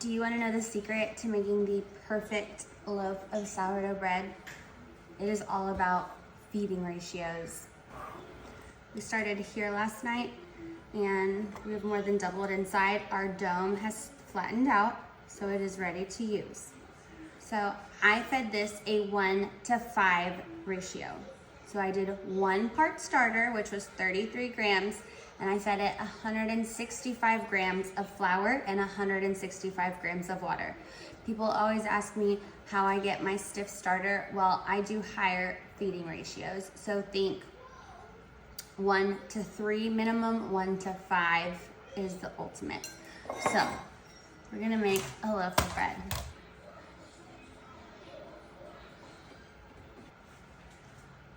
Do you want to know the secret to making the perfect loaf of sourdough bread? It is all about feeding ratios. We started here last night and we have more than doubled inside. Our dome has flattened out, so it is ready to use. So I fed this a 1:5 ratio. So I did 1 part starter, which was 33 grams, and I fed it 165 grams of flour and 165 grams of water. People always ask me how I get my stiff starter. Well, I do higher feeding ratios. So think 1:3 minimum, 1:5 is the ultimate. So we're gonna make a loaf of bread.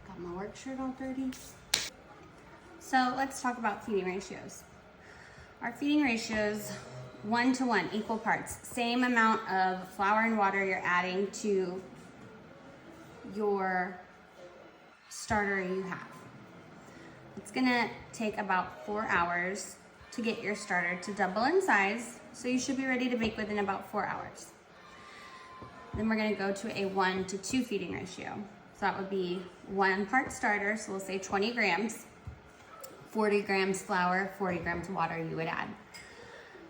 Got my work shirt all dirty. So let's talk about feeding ratios. Our feeding ratios, 1:1, equal parts. Same amount of flour and water you're adding to your starter you have. It's gonna take about 4 hours to get your starter to double in size, so you should be ready to bake within about 4 hours. Then we're gonna go to a 1:2 feeding ratio. So that would be 1 part starter, so we'll say 20 grams, 40 grams flour, 40 grams water you would add.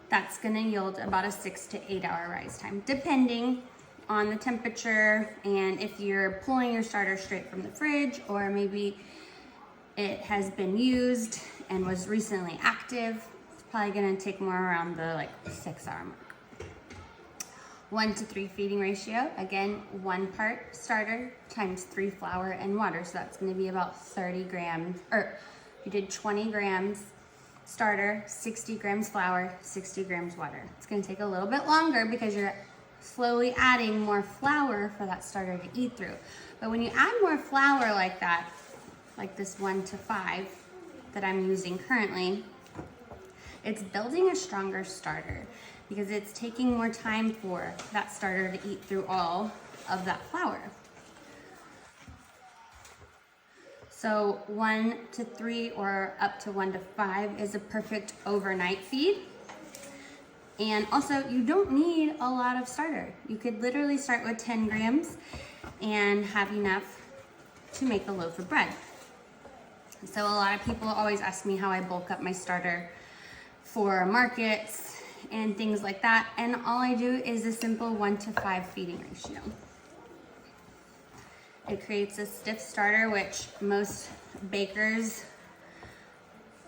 That's gonna yield about a 6 to 8 hour rise time, depending on the temperature and if you're pulling your starter straight from the fridge, or maybe it has been used and was recently active. It's probably gonna take more around the 6 hour mark. 1:3 feeding ratio. Again, 1 part starter times 3 flour and water. So that's gonna be about 30 grams, or you did 20 grams starter, 60 grams flour, 60 grams water. It's gonna take a little bit longer because you're slowly adding more flour for that starter to eat through. But when you add more flour like that, like this 1:5 that I'm using currently, it's building a stronger starter because it's taking more time for that starter to eat through all of that flour. So 1:3 or up to 1:5 is a perfect overnight feed. And also, you don't need a lot of starter. You could literally start with 10 grams and have enough to make a loaf of bread. So a lot of people always ask me how I bulk up my starter for markets and things like that. And all I do is a simple 1:5 feeding ratio. It creates a stiff starter, which most bakers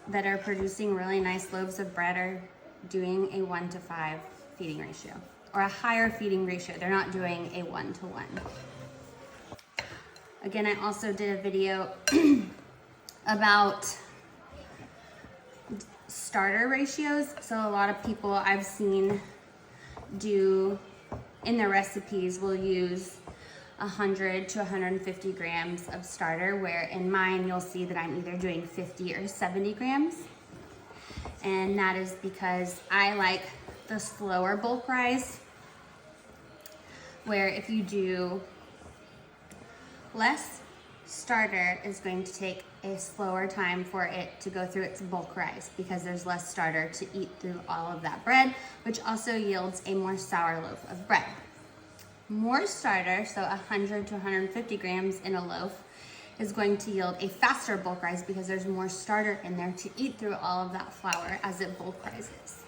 that are producing really nice loaves of bread are doing a 1:5 feeding ratio, or a higher feeding ratio. They're not doing a 1:1. Again, I also did a video about starter ratios. So a lot of people I've seen do in their recipes will use 100 to 150 grams of starter, where in mine you'll see that I'm either doing 50 or 70 grams. And that is because I like the slower bulk rise, where if you do less starter, is going to take a slower time for it to go through its bulk rise because there's less starter to eat through all of that bread, which also yields a more sour loaf of bread. More starter, so 100 to 150 grams in a loaf, is going to yield a faster bulk rise because there's more starter in there to eat through all of that flour as it bulk rises.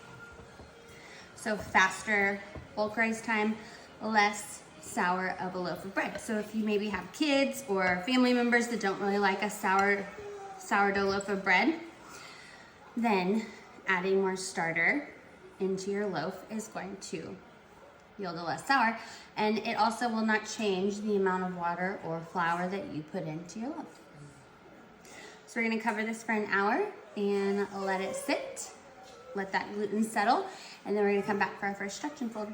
So faster bulk rise time, less sour of a loaf of bread. So if you maybe have kids or family members that don't really like a sourdough loaf of bread, then adding more starter into your loaf is going to yield a less sour, and it also will not change the amount of water or flour that you put into your loaf. So we're gonna cover this for an hour and let it sit, let that gluten settle, and then we're gonna come back for our first stretch and fold.